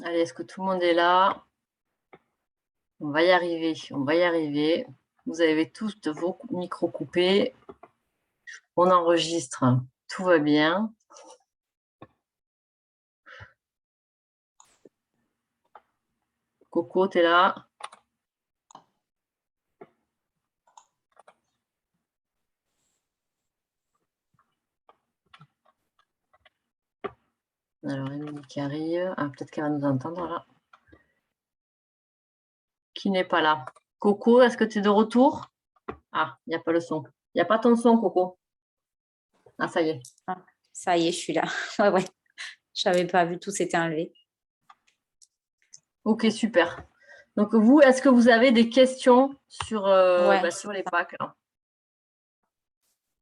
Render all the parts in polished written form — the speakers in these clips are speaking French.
Allez, est-ce que tout le monde est là? On va y arriver, on va y arriver. Vous avez tous vos micros coupés. On enregistre, tout va bien. Coco, t'es là? Alors, Émilie qui arrive. Ah, peut-être qu'elle va nous entendre là. Qui n'est pas là? Coco, est-ce que tu es de retour? Ah, il n'y a pas le son. Il n'y a pas ton son, Coco. Ah, ça y est. Ah, ça y est, je suis là. Ouais, ouais. Je n'avais pas vu, tout s'était enlevé. Ok, super. Donc, vous, est-ce que vous avez des questions sur, Ouais. sur les packs là,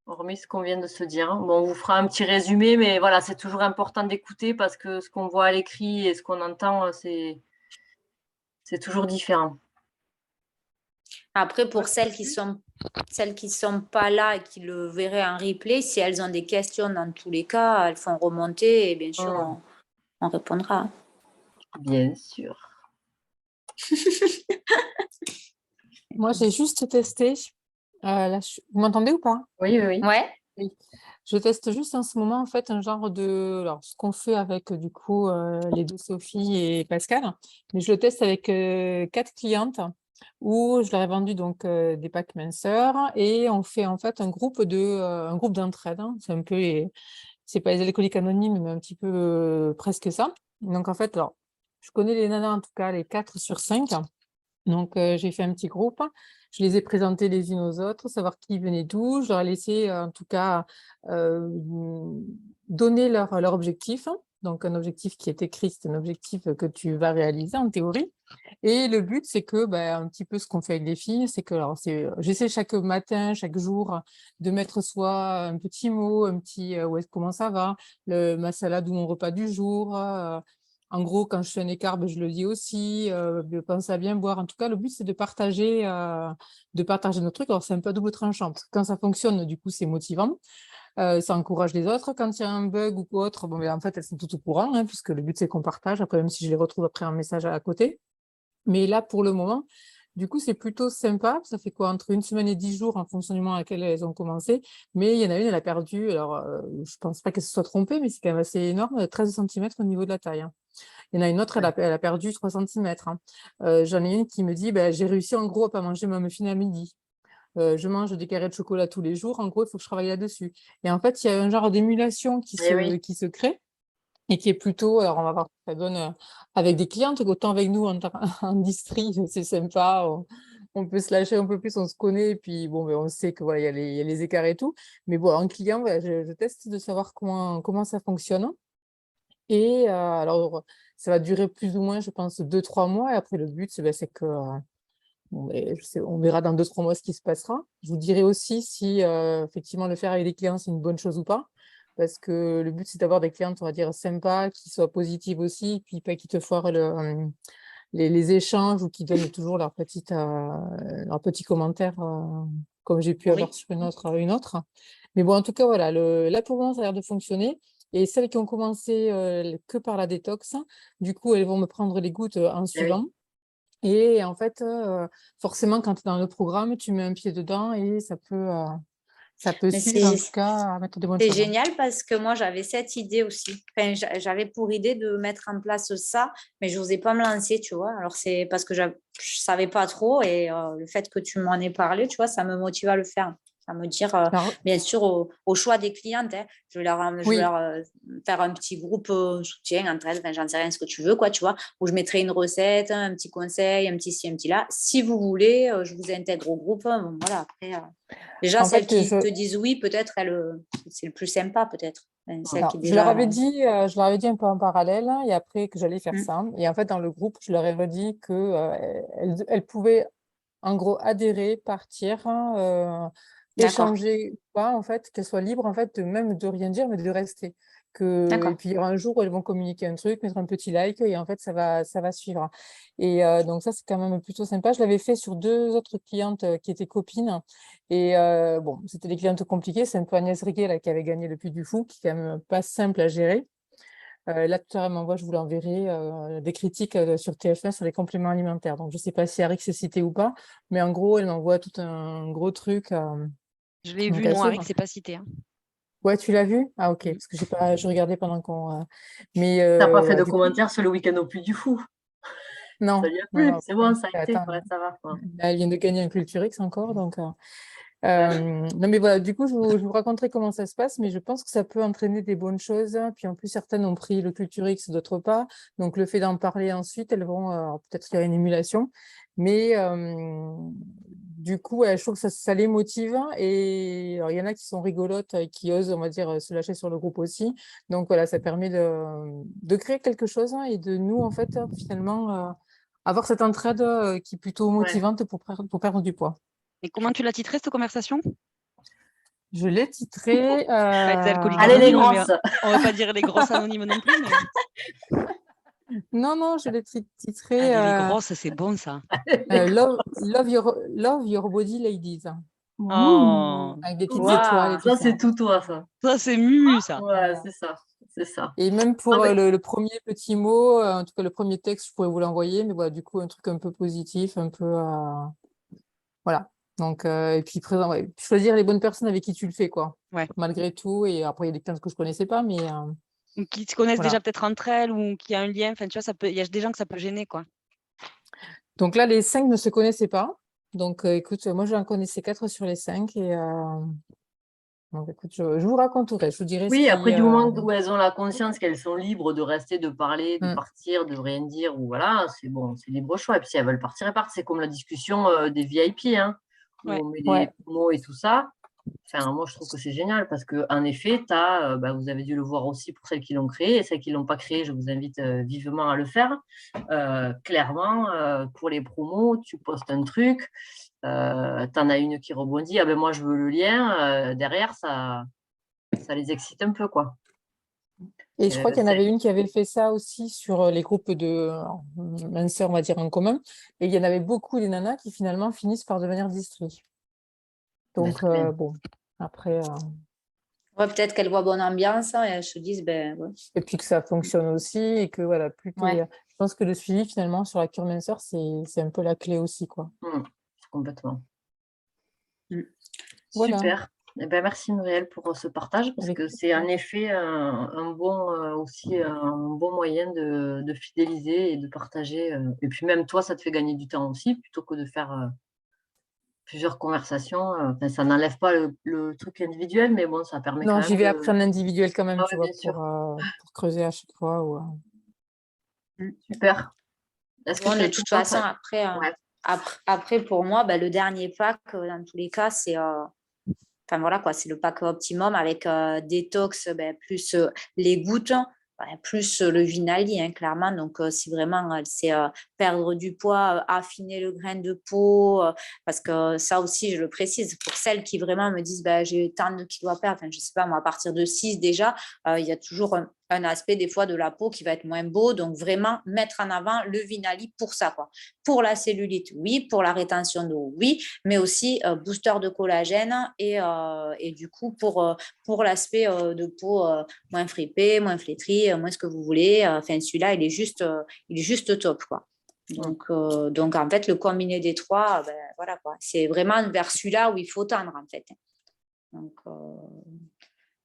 hormis ce qu'on vient de se dire? Bon, on vous fera un petit résumé, mais voilà, c'est toujours important d'écouter parce que ce qu'on voit à l'écrit et ce qu'on entend, c'est toujours différent. Après, pour celles qui sont pas là et qui le verraient en replay, si elles ont des questions dans tous les cas, elles font remonter et bien sûr, on répondra. Bien sûr. Moi, j'ai juste testé. Vous m'entendez ou pas? Oui, oui, oui. Ouais. Oui. Je teste juste en ce moment, en fait, un genre de... Alors, ce qu'on fait avec, du coup, les deux Sophie et Pascal. Mais je le teste avec 4 clientes où je leur ai vendu donc des packs minceurs et on fait en fait un groupe d'entraide, hein. C'est un peu c'est pas les alcooliques anonymes, mais un petit peu presque ça. Donc, en fait, alors, je connais les nanas, en tout cas, les 4 sur 5. Donc, j'ai fait un petit groupe. Je les ai présentés les unes aux autres, savoir qui venait d'où. Je leur ai laissé, en tout cas, euh, donner leur objectif. Donc, un objectif qui est écrit, c'est un objectif que tu vas réaliser en théorie. Et le but, c'est que, un petit peu ce qu'on fait avec les filles, c'est que, alors, j'essaie chaque matin, chaque jour, de mettre soit un petit mot, un petit comment ça va, ma salade ou mon repas du jour. En gros, quand je fais un écart, je le dis aussi, pense à bien boire. En tout cas, le but, c'est de partager nos trucs. Alors, c'est un peu à double tranchant, parce que quand ça fonctionne, du coup, c'est motivant. Ça encourage les autres. Quand il y a un bug ou autre, en fait, elles sont toutes au courant, hein, puisque le but, c'est qu'on partage. Après, même si je les retrouve après un message à côté. Mais là, pour le moment, du coup, c'est plutôt sympa. Ça fait quoi, entre 1 semaine et 10 jours en fonction du moment à laquelle elles ont commencé. Mais il y en a une, elle a perdu, alors je pense pas qu'elle se soit trompée, mais c'est quand même assez énorme, 13 centimètres au niveau de la taille, hein. Il y en a une autre, elle a perdu 3 centimètres, hein. J'en ai une qui me dit, j'ai réussi en gros à pas manger ma muffin à midi. Je mange des carrés de chocolat tous les jours. En gros, il faut que je travaille là-dessus. Et en fait, il y a un genre d'émulation qui Eh oui. qui se crée et qui est plutôt, alors on va voir ce que ça donne avec des clientes, autant avec nous en distri, c'est sympa, on peut se lâcher un peu plus, on se connaît, et puis bon, on sait que voilà, il y a les écarts et tout. Mais bon, en client, voilà, je teste de savoir comment ça fonctionne. Et alors, ça va durer plus ou moins, je pense, 2-3 mois. Et après, le but, c'est que on verra dans 2-3 mois ce qui se passera. Je vous dirai aussi si effectivement le faire avec des clients, c'est une bonne chose ou pas. Parce que le but, c'est d'avoir des clientes, on va dire, sympas, qui soient positives aussi, et puis pas qui te foirent les échanges ou qui donnent toujours leur petit commentaire, comme j'ai pu avoir Oui. sur une autre. Mais bon, en tout cas, voilà, là pour le moment, ça a l'air de fonctionner. Et celles qui ont commencé que par la détox, du coup, elles vont me prendre les gouttes en Eh oui. suivant. Et en fait, forcément, quand tu es dans le programme, tu mets un pied dedans et ça peut Mais suffire, en tout cas, à mettre de bonnes c'est choses, hein. génial parce que moi, j'avais cette idée aussi. Enfin, j'avais pour idée de mettre en place ça, mais je n'osais pas me lancer, tu vois. Alors, c'est parce que je ne savais pas trop et le fait que tu m'en aies parlé, tu vois, ça me motive à le faire. À me dire, Alors, bien sûr, au choix des clientes, hein, je vais oui, leur faire un petit groupe soutien, entraide, enfin, j'en sais rien, ce que tu veux, quoi, tu vois, où je mettrai une recette, un petit conseil, un petit ci, un petit là. Si vous voulez, je vous intègre au groupe. Bon, voilà, après, déjà, en celles fait, qui te disent oui, peut-être, c'est le plus sympa, peut-être. Enfin, celle alors, qui est déjà. je leur avais dit un peu en parallèle, hein, et après que j'allais faire Mm, ça. Et en fait, dans le groupe, je leur ai redit que elles pouvaient, en gros, adhérer, partir, hein, d'accord, échanger ou pas, en fait, qu'elles soient libres, en fait, même de rien dire, mais de rester. Et d'accord. puis, il y aura un jour où elles vont communiquer un truc, mettre un petit like, et en fait, ça va suivre. Et donc, ça, c'est quand même plutôt sympa. Je l'avais fait sur 2 autres clientes qui étaient copines. Et bon, c'était des clientes compliquées. C'est un peu Agnès Riguet là, qui avait gagné le Puy du Fou, qui est quand même pas simple à gérer. Là, tout à l'heure, elle m'envoie, je vous l'enverrai, des critiques sur TF1 sur les compléments alimentaires. Donc, je ne sais pas si Harry s'est cité ou pas, mais en gros, elle m'envoie tout un gros truc. Je l'ai Donc, vu, elle non, Harry, s'ouvre. c'est pas cité. Hein. Ouais, tu l'as vu? Ah, ok, Mm. parce que je regardais pendant qu'on. Mais T'as pas fait voilà, de du coup, commentaires sur le week-end au Puy du Fou. Ça non, y a non, plus, non. c'est bon, ça a été. Attends, Ouais, ça va. Ouais. là, elle vient de gagner un Culturix encore, donc. Ouais. Non, mais voilà, du coup, je vous raconterai comment ça se passe, mais je pense que ça peut entraîner des bonnes choses. Puis en plus, certaines ont pris le Culturix, d'autres pas. Donc, le fait d'en parler ensuite, elles vont peut-être qu'il y a une émulation. Mais du coup, ouais, je trouve que ça les motive. Et alors, il y en a qui sont rigolotes et qui osent, on va dire, se lâcher sur le groupe aussi. Donc, voilà, ça permet de créer quelque chose et de nous, en fait, finalement, avoir cette entraide qui est plutôt Ouais. motivante pour perdre du poids. Et comment tu l'as titré, cette conversation? Je l'ai titré. Pas être alcoolique Allez, les anonyme, mais grosses. on va pas dire les grosses anonymes non plus. Mais... Non, je l'ai titré Allez, les grosses, c'est bon ça. Love Your Body Ladies, Oh, avec des petites étoiles et Waouh. tout Ça, ça. c'est tout toi, ça. ça, c'est mu, ça. Ouais, c'est ça. C'est ça. Et même Non, pour mais le premier petit mot, en tout cas le premier texte, je pourrais vous l'envoyer, mais voilà, du coup, un truc un peu positif, un peu. Voilà. Donc, et puis ouais, choisir les bonnes personnes avec qui tu le fais, quoi. Ouais. Malgré tout. Et après, il y a des personnes que je ne connaissais pas, mais Ou qui se connaissent voilà. déjà peut-être entre elles, ou qui a un lien. Enfin, tu vois, il y a des gens que ça peut gêner, quoi. Donc là, les 5 ne se connaissaient pas. Donc, écoute, moi, j'en connaissais 4 sur les 5. Et donc, écoute, je vous raconterai, je vous dirai ce oui, après, qui. du moment où elles ont la conscience qu'elles sont libres de rester, de parler, de Mm. partir, de rien dire, ou voilà, c'est bon, c'est libre choix. Et puis, si elles veulent partir, elles partent. C'est comme la discussion des VIP, hein, où Ouais. on met Ouais. des promos et tout ça. Enfin, moi, je trouve que c'est génial parce qu'en effet, vous avez dû le voir aussi pour celles qui l'ont créé. Et celles qui ne l'ont pas créé, je vous invite vivement à le faire. Clairement, pour les promos, tu postes un truc, tu en as une qui rebondit, ah ben moi, je veux le lien. Derrière, ça les excite un peu, quoi. Et je crois qu'il y en C'est- avait une qui avait fait ça aussi sur les groupes de minceurs, on va dire, en commun. Et il y en avait beaucoup des nanas qui finalement finissent par devenir distries. Donc, très bien. bon, après. Ouais, peut-être qu'elles voient bonne ambiance et elles se disent, ben ouais. Et puis que ça fonctionne aussi et que voilà, Ouais. je pense que le suivi finalement sur la cure minceur, c'est un peu la clé aussi, quoi. Complètement. Voilà. Super. Eh ben, merci Muriel pour ce partage parce Avec que c'est en effet un bon moyen de fidéliser et de partager. Et puis même toi, ça te fait gagner du temps aussi plutôt que de faire plusieurs conversations. Enfin, ça n'enlève pas le truc individuel, mais bon, ça permet quand Non, même j'y vais de. après en individuel quand même, Ah tu ouais, vois, bien sûr. pour creuser à chaque fois. Super. Est-ce que Bon, tu de as toute tout autre? façon, après, Ouais. après pour moi, ben, le dernier pack, dans tous les cas, c'est enfin voilà quoi, c'est le pack optimum avec détox, ben, plus les gouttes, ben, plus le Vinali, hein, clairement. Donc, si vraiment c'est perdre du poids, affiner le grain de peau, parce que ça aussi, je le précise, pour celles qui vraiment me disent, ben, j'ai tant de kilos à perdre, enfin, je sais pas, moi, à partir de 6 déjà, il y a toujours un aspect des fois de la peau qui va être moins beau. Donc, vraiment mettre en avant le Vinali pour ça, quoi. Pour la cellulite, oui. Pour la rétention d'eau, oui. Mais aussi booster de collagène et du coup, pour l'aspect de peau moins fripée, moins flétrie, moins ce que vous voulez. Enfin, celui-là, il est juste top, quoi. Donc, en fait, le combiné des trois, ben, voilà, quoi. C'est vraiment vers celui-là où il faut tendre, en fait. Donc,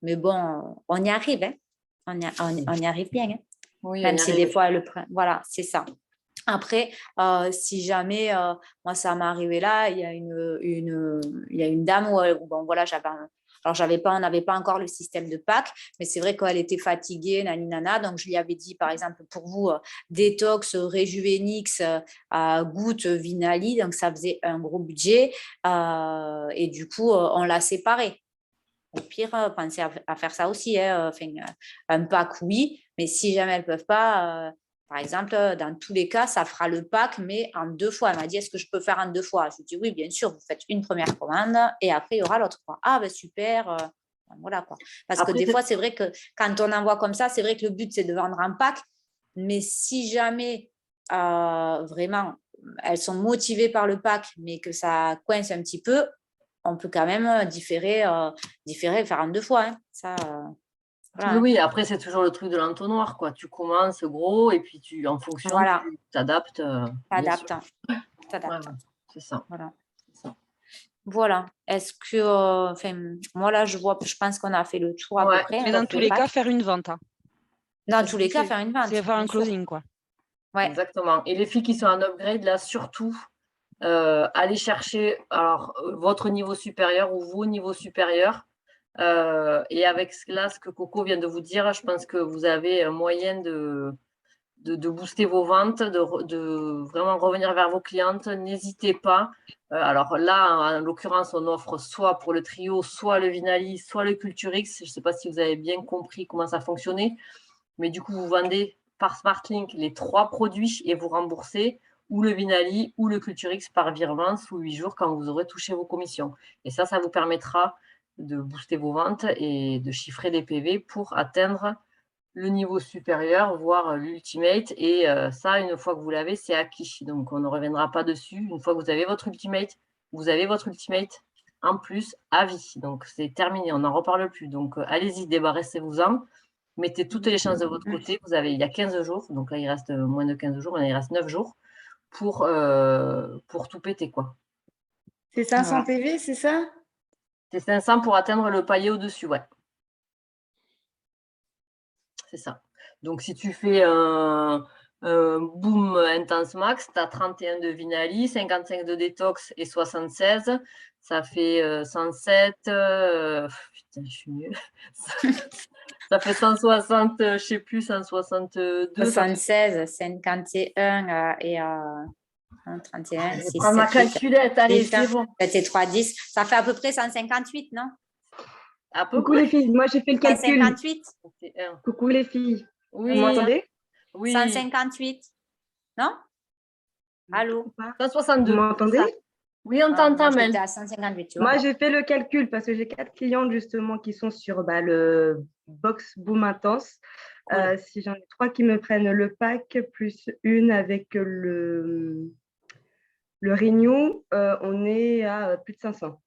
mais bon, on y arrive, hein. On y arrive bien, hein. Oui, Même on y si des arrive. fois, voilà, c'est ça. Après, si jamais, moi, ça m'est arrivé là, il y a une dame où bon, voilà, on n'avait pas encore le système de pack, mais c'est vrai qu'elle était fatiguée, nana, donc je lui avais dit, par exemple, pour vous, détox, Rejuvenix, goutte, Vinali, donc ça faisait un gros budget, et du coup, on l'a séparé. Au pire, pensez à faire ça aussi, hein, enfin, un pack, oui, mais si jamais elles ne peuvent pas, par exemple, dans tous les cas, ça fera le pack, mais en 2 fois. Elle m'a dit, est-ce que je peux faire en 2 fois? Je lui ai dit, oui, bien sûr, vous faites une première commande et après, il y aura l'autre, quoi. Ah, ben super, voilà, quoi. Parce que Après, des fois, c'est vrai que quand on envoie comme ça, c'est vrai que le but, c'est de vendre un pack, mais si jamais, vraiment, elles sont motivées par le pack, mais que ça coince un petit peu, on peut quand même différer, faire en 2 fois, hein. Ça, Voilà. Oui, après, c'est toujours le truc de l'entonnoir, quoi. Tu commences gros et puis en fonction, Voilà. tu t'adaptes. Bien sûr. T'adaptes. T'adaptes. Ouais, c'est ça. Voilà. C'est ça. Voilà. Est-ce que, moi là, je pense qu'on a fait le tour à peu Ouais. près. Mais hein, dans tous les cas, faire une vente, hein. dans C'est tous les cas, c'est- faire une vente. c'est faire un bien sûr. closing, quoi. Ouais. Exactement. Et les filles qui sont en upgrade, là, surtout, allez chercher alors, votre niveau supérieur ou vos niveaux supérieurs. Et avec là, ce que Coco vient de vous dire, je pense que vous avez un moyen de booster vos ventes, de vraiment revenir vers vos clientes. N'hésitez pas. Alors là, en l'occurrence, on offre soit pour le trio, soit le Vinali, soit le Culturix. Je ne sais pas si vous avez bien compris comment ça fonctionnait, mais du coup, vous vendez par SmartLink les 3 produits et vous remboursez ou le Vinali ou le Culturix par virement sous 8 jours quand vous aurez touché vos commissions. Et ça vous permettra de booster vos ventes et de chiffrer les PV pour atteindre le niveau supérieur, voire l'ultimate. Et ça, une fois que vous l'avez, c'est acquis. Donc, on ne reviendra pas dessus. Une fois que vous avez votre ultimate, vous avez votre ultimate en plus à vie. Donc, c'est terminé. On n'en reparle plus. Donc, allez-y, débarrassez-vous-en. Mettez toutes les chances de votre côté. Il y a 15 jours. Donc là, il reste moins de 15 jours. Il reste 9 jours pour tout péter, quoi. C'est 500 Voilà. PV, c'est ça? C'est 500 pour atteindre le palier au-dessus, ouais. C'est ça. Donc, si tu fais un boom intense max, tu as 31 de Vinali, 55 de détox et 76. Ça fait 107. Putain, je suis nulle. Ça fait 160, je ne sais plus, 162. 76, 51 et 31, Je vais 6, prendre ma 7, 8, calculette, allez, 10, c'est bon. 7 et 3, 10. Ça fait à peu près 158, non? À peu Coucou près. les filles, moi j'ai fait le calcul. 158? Coucou les filles, Oui, vous m'entendez? oui. 158, non? Allô? Ou pas? 162. Vous m'entendez? Oui, on Moi, t'entend, Mel. j'étais à 158, tu vois. Moi j'ai fait le calcul parce que j'ai 4 clientes justement qui sont sur le box boom intense. Cool. Si j'en ai 3 qui me prennent le pack plus une avec le Renew, on est à plus de 500.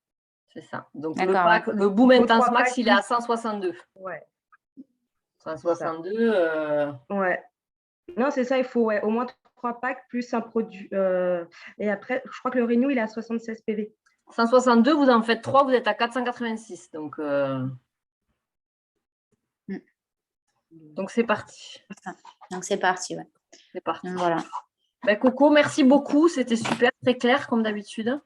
C'est ça. Donc, D'accord, ouais. le boom Il faut intense 3 max, packs il est à plus. 162. Ouais, 162. ouais. Non, c'est ça, il faut au moins 3 packs plus un produit. Et après, je crois que le Renew, il est à 76 PV. 162, vous en faites 3, vous êtes à 486. Donc, c'est parti. Donc, c'est parti, ouais. C'est parti. Donc, voilà. Ben, Coco, merci beaucoup. C'était super, très clair, comme d'habitude.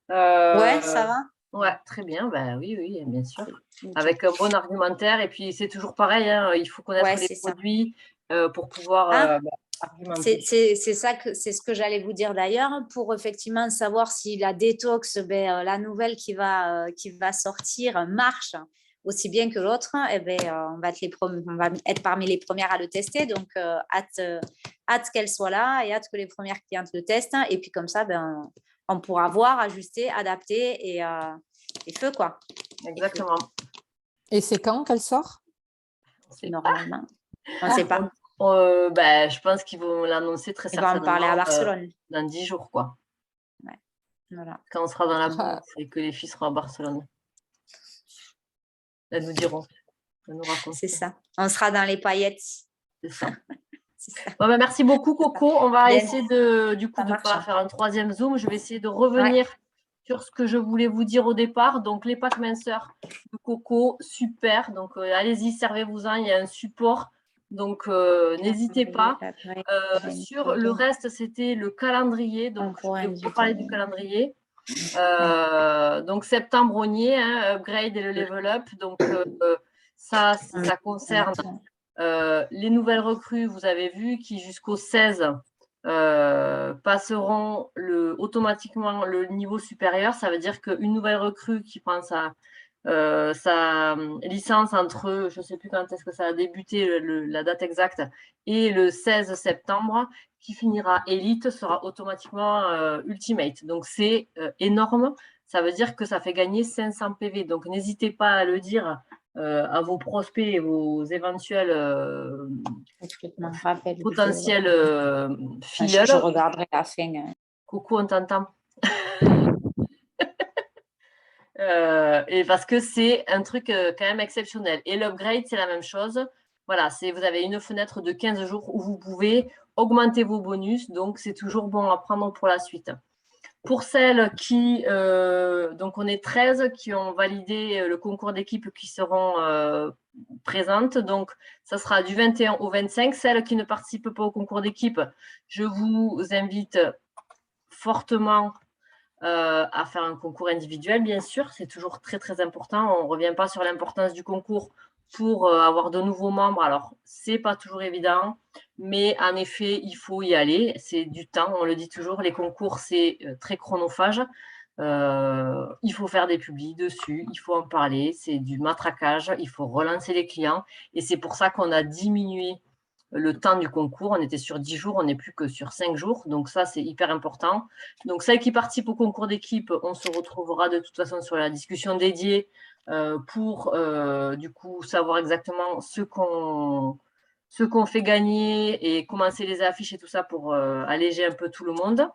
Ouais, ça va? Ouais, très bien. Ben, oui, bien sûr. Ok. Avec un bon argumentaire. Et puis, c'est toujours pareil, hein, il faut connaître Ouais, les c'est ça. produits pour pouvoir Ah, argumenter. c'est ça c'est ce que j'allais vous dire d'ailleurs, pour effectivement savoir si la détox, la nouvelle qui va sortir marche aussi bien que l'autre, on va être parmi les premières à le tester. Donc, hâte qu'elle soit là et hâte que les premières clientes le testent. Et puis comme ça, on pourra voir, ajuster, adapter et feu, quoi. Exactement. Et c'est quand qu'elle sort? Normalement. On ne sait pas. Je pense qu'ils vont l'annoncer très On va certainement en parler à Barcelone. dans 10 jours, quoi. Ouais. Voilà. Quand on sera dans la Ah. bourse et que les filles seront à Barcelone. Elles nous diront. Elles nous raconteront. C'est ça. On sera dans les paillettes. C'est ça. C'est ça. Bon, ben, merci beaucoup, Coco. On va Bien. essayer de Ça ne marche. pas faire un troisième Zoom. Je vais essayer de revenir sur ce que je voulais vous dire au départ. Donc, les packs minceurs de Coco, super. Donc, allez-y, servez-vous-en. Il y a un support. Donc, n'hésitez pas. Sur le reste, c'était le calendrier. Donc, je vais vous parler du calendrier. Donc, septembre, on y est, hein, upgrade et le level up. Donc, ça concerne les nouvelles recrues, vous avez vu, qui jusqu'au 16 passeront automatiquement le niveau supérieur. Ça veut dire qu'une nouvelle recrue qui prend sa licence entre, je ne sais plus quand est-ce que ça a débuté, la date exacte, et le 16 septembre, qui finira élite, sera automatiquement ultimate. Donc, c'est énorme. Ça veut dire que ça fait gagner 500 PV. Donc, n'hésitez pas à le dire à vos prospects et vos éventuels potentiels filleuls. Je regarderai la fin. Coucou, on t'entend. Et parce que c'est un truc quand même exceptionnel. Et l'upgrade, c'est la même chose. Voilà, vous avez une fenêtre de 15 jours où vous pouvez augmenter vos bonus. Donc, c'est toujours bon à prendre pour la suite. Pour celles qui, donc on est 13 qui ont validé le concours d'équipe qui seront présentes. Donc, ça sera du 21 au 25. Celles qui ne participent pas au concours d'équipe, je vous invite fortement à faire un concours individuel, bien sûr. C'est toujours très, très important. On ne revient pas sur l'importance du concours pour avoir de nouveaux membres. Alors, ce n'est pas toujours évident, mais en effet, il faut y aller. C'est du temps, on le dit toujours. Les concours, c'est très chronophage. Il faut faire des publis dessus, il faut en parler. C'est du matraquage, il faut relancer les clients. Et c'est pour ça qu'on a diminué le temps du concours. On était sur 10 jours, on n'est plus que sur 5 jours. Donc ça, c'est hyper important. Donc celles qui participent au concours d'équipe, on se retrouvera de toute façon sur la discussion dédiée pour du coup savoir exactement ce qu'on fait gagner et comment c'est les affiches et tout ça pour alléger un peu tout le monde.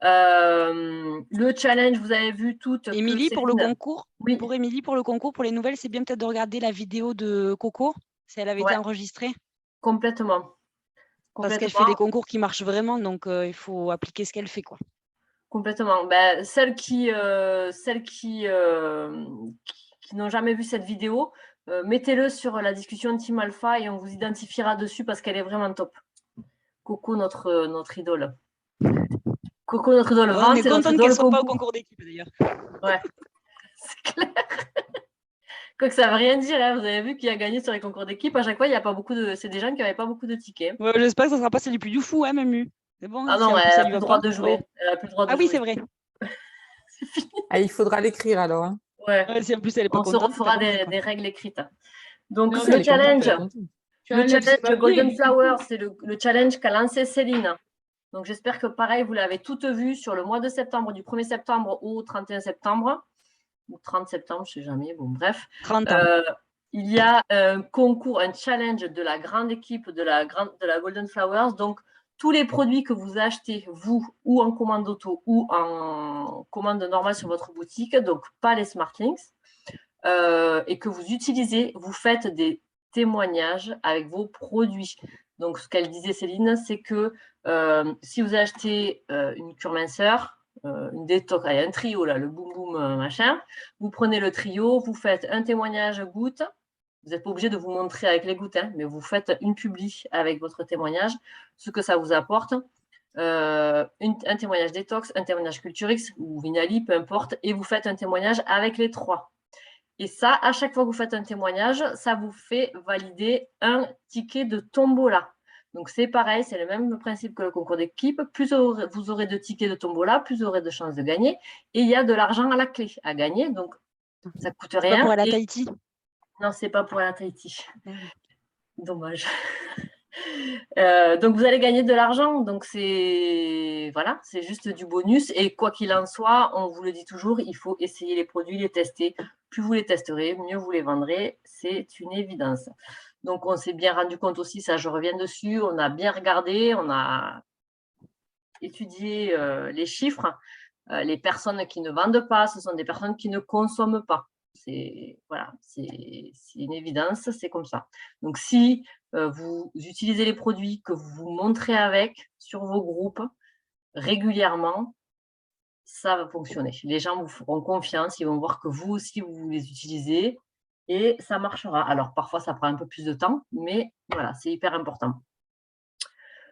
Le challenge, vous avez vu toutes. Émilie, pour le concours, oui. pour Émilie, pour le concours, pour les nouvelles, c'est bien peut-être de regarder la vidéo de Coco, si elle avait été enregistrée. Complètement. Parce qu'elle fait des concours qui marchent vraiment, donc il faut appliquer ce qu'elle fait, quoi. Complètement. Ben, celles qui n'ont jamais vu cette vidéo, mettez-le sur la discussion Team Alpha et on vous identifiera dessus parce qu'elle est vraiment top. Coco, notre idole. Coco, notre idole. On est contente qu'elle ne soit pas au concours d'équipe, d'ailleurs. Ouais, c'est clair. Quoique ça ne veut rien dire, hein. Vous avez vu qui a gagné sur les concours d'équipe. À chaque fois, il n'y a pas beaucoup de. C'est des gens qui n'avaient pas beaucoup de tickets. Ouais, j'espère que ça ne sera pas celle du plus du fou, hein, Mamu. C'est bon. Ah non, elle n'a plus le droit de jouer. Elle a plus le droit de jouer. Oui, c'est vrai. C'est fini. Ah, il faudra l'écrire alors. Hein. Ouais. Si en plus, elle est pas on contente, se refera des règles écrites. Donc, Non, le challenge. Le challenge Golden Flower, c'est le challenge qu'a lancé Céline. Donc, j'espère que pareil, vous l'avez toutes vu sur le mois de septembre, du 1er septembre au 31 septembre, ou 30 septembre, je ne sais jamais, bon, bref. 30 ans. Il y a un concours, un challenge de la grande équipe de la Golden Flowers. Donc, tous les produits que vous achetez, vous, ou en commande auto, ou en commande normale sur votre boutique, donc pas les SmartLinks, et que vous utilisez, vous faites des témoignages avec vos produits. Donc, ce qu'elle disait, Céline, c'est que si vous achetez une cure minceur, une détox, il y a un trio là, le boum boum machin, vous prenez le trio, vous faites un témoignage goutte. Vous n'êtes pas obligé de vous montrer avec les gouttes, hein, mais vous faites une publi avec votre témoignage, ce que ça vous apporte. Un témoignage détox, un témoignage Culturix ou Vinali, peu importe, et vous faites un témoignage avec les trois. Et ça, à chaque fois que vous faites un témoignage, ça vous fait valider un ticket de tombola. Donc, c'est pareil, c'est le même principe que le concours d'équipe. Plus vous aurez de tickets de tombola, plus vous aurez de chances de gagner. Et il y a de l'argent à la clé à gagner. Donc, ça ne coûte rien. C'est pas pour aller à Tahiti. Non, ce n'est pas pour aller à Tahiti. Dommage. Donc, vous allez gagner de l'argent. Donc, c'est juste du bonus. Et quoi qu'il en soit, on vous le dit toujours, il faut essayer les produits, les tester. Plus vous les testerez, mieux vous les vendrez. C'est une évidence. Donc, on s'est bien rendu compte aussi, ça je reviens dessus, on a bien regardé, on a étudié les chiffres. Les personnes qui ne vendent pas, ce sont des personnes qui ne consomment pas. C'est une évidence, c'est comme ça. Donc, si vous utilisez les produits que vous vous montrez avec sur vos groupes régulièrement, ça va fonctionner. Les gens vous feront confiance, ils vont voir que vous aussi, vous les utilisez et ça marchera. Alors, parfois, ça prend un peu plus de temps, mais voilà, c'est hyper important.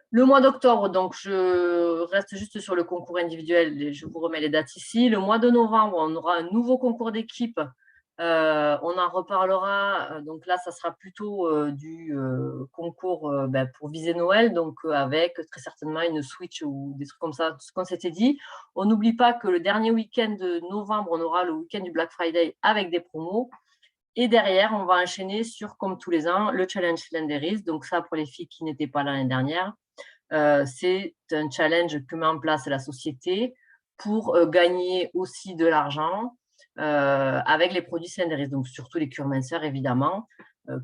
Le mois d'octobre, donc je reste juste sur le concours individuel, je vous remets les dates ici. Le mois de novembre, on aura un nouveau concours d'équipe. On en reparlera. Donc là, ça sera plutôt du concours pour viser Noël, donc avec très certainement une Switch ou des trucs comme ça, ce qu'on s'était dit. On n'oublie pas que le dernier week-end de novembre, on aura le week-end du Black Friday avec des promos. Et derrière, on va enchaîner sur, comme tous les ans, le challenge Slenderis. Donc ça, pour les filles qui n'étaient pas là l'année dernière, c'est un challenge que met en place la société pour gagner aussi de l'argent avec les produits Slenderis. Donc surtout les cures minceurs, évidemment,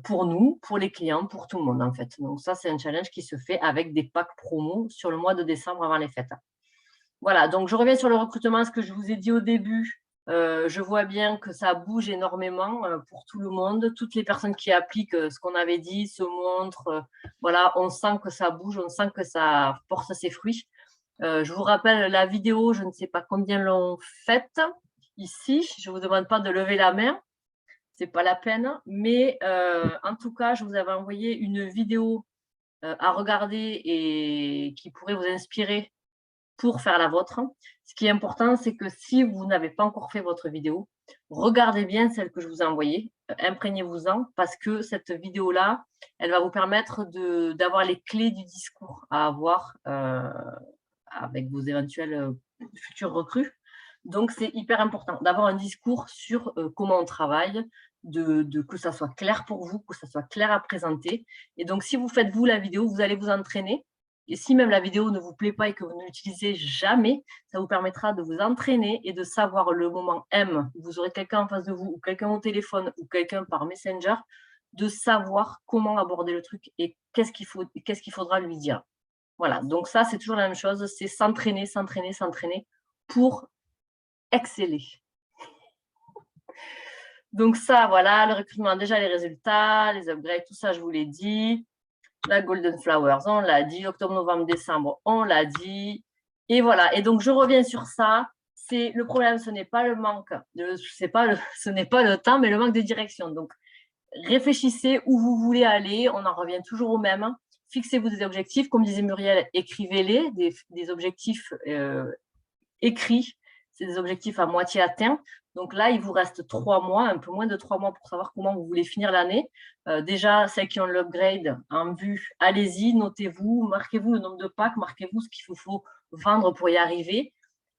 pour nous, pour les clients, pour tout le monde en fait. Donc ça, c'est un challenge qui se fait avec des packs promo sur le mois de décembre avant les fêtes. Voilà, donc je reviens sur le recrutement, ce que je vous ai dit au début. Je vois bien que ça bouge énormément pour tout le monde. Toutes les personnes qui appliquent ce qu'on avait dit se montrent. Voilà, on sent que ça bouge, on sent que ça porte ses fruits. Je vous rappelle la vidéo, je ne sais pas combien l'ont faite ici. Je ne vous demande pas de lever la main, ce n'est pas la peine. Mais en tout cas, je vous avais envoyé une vidéo à regarder et qui pourrait vous inspirer pour faire la vôtre. Ce qui est important, c'est que si vous n'avez pas encore fait votre vidéo, regardez bien celle que je vous ai envoyée, imprégnez-vous-en, parce que cette vidéo-là, elle va vous permettre d'avoir les clés du discours à avoir avec vos éventuels futurs recrues. Donc, c'est hyper important d'avoir un discours sur comment on travaille, que ça soit clair pour vous, que ça soit clair à présenter. Et donc, si vous faites, vous, la vidéo, vous allez vous entraîner. Et si même la vidéo ne vous plaît pas et que vous ne l'utilisez jamais, ça vous permettra de vous entraîner et de savoir le moment M où vous aurez quelqu'un en face de vous ou quelqu'un au téléphone ou quelqu'un par Messenger, de savoir comment aborder le truc et qu'est-ce qu'il faudra lui dire. Voilà, donc ça, c'est toujours la même chose, c'est s'entraîner, s'entraîner, s'entraîner pour exceller. Donc ça, voilà, le recrutement, déjà les résultats, les upgrades, tout ça, je vous l'ai dit. La Golden Flowers, on l'a dit. Octobre, novembre, décembre, on l'a dit. Et voilà. Et donc, je reviens sur ça. Le problème, ce n'est pas le manque, ce n'est pas le temps, mais le manque de direction. Donc, réfléchissez où vous voulez aller. On en revient toujours au même. Fixez-vous des objectifs. Comme disait Muriel, écrivez-les, des objectifs écrits. C'est des objectifs à moitié atteints. Donc là, il vous reste 3 mois, un peu moins de 3 mois pour savoir comment vous voulez finir l'année. Déjà, celles qui ont l'upgrade en vue, allez-y, notez-vous, marquez-vous le nombre de packs, marquez-vous ce qu'il faut vendre pour y arriver.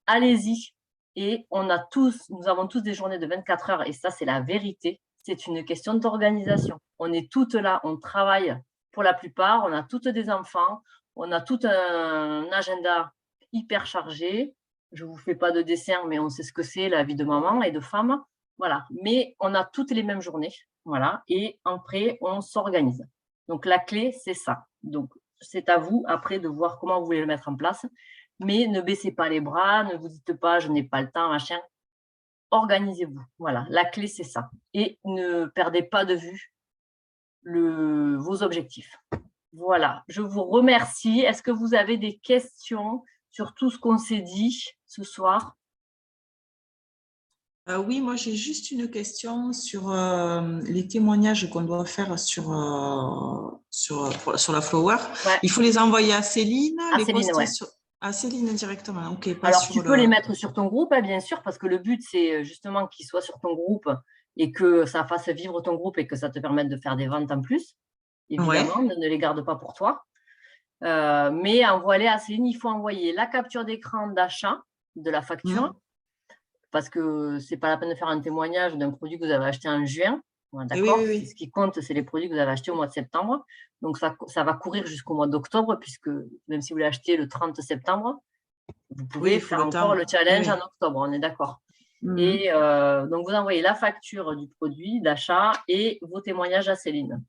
Allez-y. Et nous avons tous des journées de 24 heures et ça, c'est la vérité. C'est une question d'organisation. On est toutes là, on travaille pour la plupart, on a toutes des enfants, on a tout un agenda hyper chargé. Je ne vous fais pas de dessin, mais on sait ce que c'est, la vie de maman et de femme. Voilà. Mais on a toutes les mêmes journées. Voilà. Et après, on s'organise. Donc, la clé, c'est ça. Donc, c'est à vous, après, de voir comment vous voulez le mettre en place. Mais ne baissez pas les bras, ne vous dites pas, je n'ai pas le temps, machin. Organisez-vous. Voilà. La clé, c'est ça. Et ne perdez pas de vue vos objectifs. Voilà. Je vous remercie. Est-ce que vous avez des questions sur tout ce qu'on s'est dit ce soir? Oui, moi j'ai juste une question sur les témoignages qu'on doit faire sur la Flower. Ouais. Il faut les envoyer à Céline, les Céline, poster à Céline directement. Okay, pas alors, sur tu peux les mettre sur ton groupe, hein, bien sûr, parce que le but, c'est justement qu'ils soient sur ton groupe et que ça fasse vivre ton groupe et que ça te permette de faire des ventes en plus. Évidemment, ne les garde pas pour toi. Mais envoie-les à Céline, il faut envoyer la capture d'écran d'achat de la facture, parce que ce n'est pas la peine de faire un témoignage d'un produit que vous avez acheté en juin. D'accord. Oui. Ce qui compte, c'est les produits que vous avez achetés au mois de septembre. Donc, ça va courir jusqu'au mois d'octobre, puisque même si vous l'achetez le 30 septembre, vous pouvez faire encore le challenge en octobre, on est d'accord. Et donc, vous envoyez la facture du produit d'achat et vos témoignages à Céline.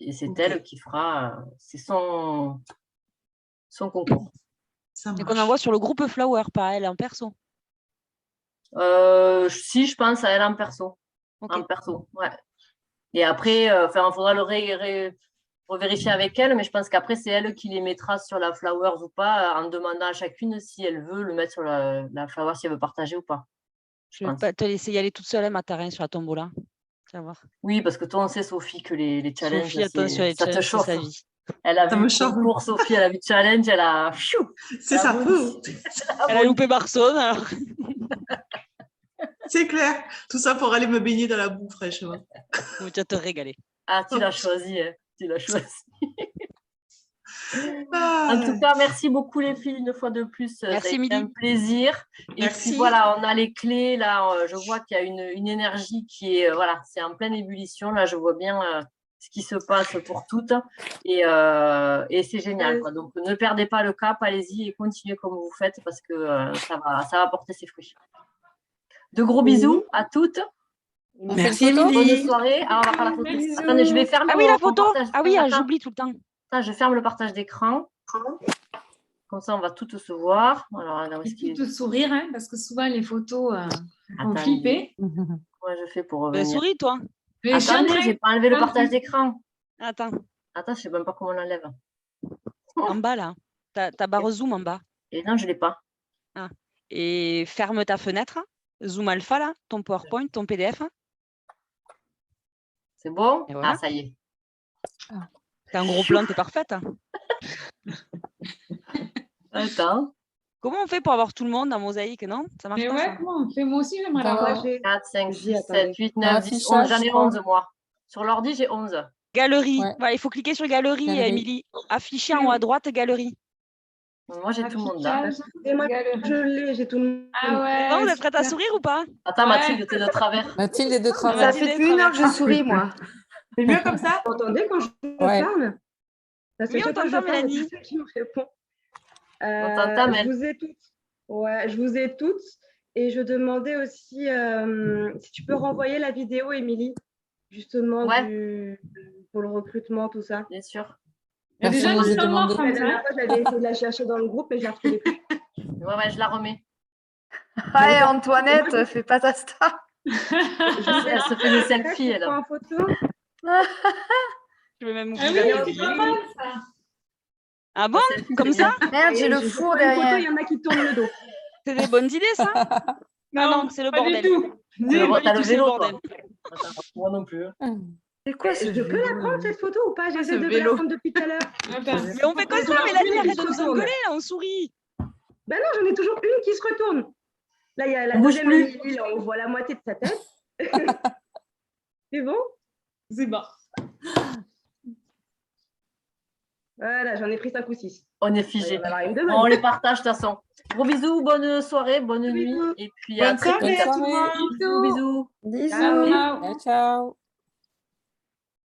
Et c'est elle qui fera, c'est son concours. Et qu'on envoie sur le groupe Flower, pas elle en perso. Si, je pense à elle en perso. En perso, ouais. Et après, il faudra le revérifier avec elle, mais je pense qu'après, c'est elle qui les mettra sur la Flowers ou pas, en demandant à chacune si elle veut le mettre sur la Flowers, si elle veut partager ou pas. Je ne vais pas te laisser y aller toute seule, Matarin, sur la tombola. Tu vas voir. Oui, parce que toi, on sait, Sophie, que les challenges, Sophie, ça te chauffe. Sa vie. Elle a vu le concours, Sophie, elle a vu le challenge, elle a... C'est ça. Elle a loupé Barcelone, alors. C'est clair. Tout ça pour aller me baigner dans la boue fraîche. Tu vas te régaler. Ah, tu l'as choisi. Hein. Tu l'as choisi. En tout cas, merci beaucoup les filles, une fois de plus. Merci, C'était un plaisir. Et puis voilà, on a les clés. Là, je vois qu'il y a une énergie qui est, voilà, c'est en pleine ébullition. Là, je vois bien ce qui se passe pour toutes. Et c'est génial, quoi. Donc, ne perdez pas le cap, allez-y et continuez comme vous faites parce que ça va porter ses fruits. De gros bisous à toutes. Merci, Émilie. Bonne soirée. Ah, on va faire la photo. Attendez, je vais fermer la photo. Ah oui, j'oublie tout le temps. Je ferme le partage d'écran. Comme ça, on va toutes se voir. Alors, où Et est-ce qu'il tout est? te sourire, hein, parce que souvent les photos ont Attends, flippé. comment je fais pour Ben, revenir? souris, toi. Mais je suis en Attendez, train- j'ai pas enlevé le en train- partage d'écran. Attends, Attends, je sais même pas comment on l'enlève. en bas, là. Ta barre zoom en bas. Et non, je l'ai pas. Et ferme ta fenêtre. Zoom alpha, là. Ton PowerPoint, ton PDF. C'est bon? Et voilà. Ah, ça y est. T'as un gros plan, t'es parfaite. Attends. Comment on fait pour avoir tout le monde en mosaïque, non? Ça marche Mais pas, ouais, ça? comment on fait? Moi aussi, j'aimerais Dans avoir. Moi, j'ai 4, 5, 6, attendez. 7, 8, Dans 9, 10, 11. l'affichage, J'en ai je crois. 11, moi. Sur l'ordi, j'ai 11. Galerie. Ouais. Voilà, il faut cliquer sur galerie, Galerie. Émilie. Afficher en haut à droite, galerie. Moi, j'ai tout le monde là. Affichage, Et moi, galerie. je l'ai, j'ai tout le monde. Ah ouais. Bon, vous êtes prête à super. sourire ou pas? Attends, Ouais. Mathilde, t'es de travers. Mathilde est de Ça travers. Mathilde fait est plus d'une heure que je travers. souris, moi. C'est mieux comme ça? Vous entendez quand je Ouais. parle? Parce que Oui, on chaque fois que je t'entend, parle, il y a Mélanie. personne qui me répond. On t'entend, Je Mel. vous ai toutes. Ouais, je vous ai toutes. Et je demandais aussi si tu peux renvoyer la vidéo, Émilie, justement, Ouais. pour le recrutement, tout ça. Bien sûr. Il y a des Personne gens nous qui a sont morts demandé. comme La ça. dernière fois, j'avais essayé de la chercher dans le groupe et je la retrouvais plus. Ouais, je la remets. Allez, Antoinette, fais pas ta star. Elle se fait des selfies, elle. En photo. Je vais même Ah ouvrir oui, la c'est vidéo. pas mal ça. Ah bon? Selfie, Comme c'est ça? bien. Merde, j'ai Et le je four prends une photo, derrière. il y en a qui tournent le dos. C'est des bonnes idées, ça? Ah non, c'est le pas du bordel. tout. T'as le c'est le vélo, toi. bordel. Attends, moi non plus. C'est quoi ce Je peux la prendre, cette photo, ou pas? J'essaie ce de vélo. la prendre depuis tout à l'heure. Attends. Mais on fait quoi ça, J'en ai Mélanie? une Arrête qui de se nous retourne. engueuler, là, on sourit. Ben non, j'en ai toujours une qui se retourne. Là, il y a la On bouge deuxième plus. Émilie, là, on voit la moitié de sa tête. C'est bon? C'est bon. Voilà, j'en ai pris 5 ou 6. On est Il figé. y en a une de On bonne. les partage de toute façon. Gros bisous, bonne soirée, bonne nuit. Bisous. Et puis à Bonne très soirée vite. à tout le monde. Bisous, bisous. Bisous. Ciao. Ciao. Ciao, ciao.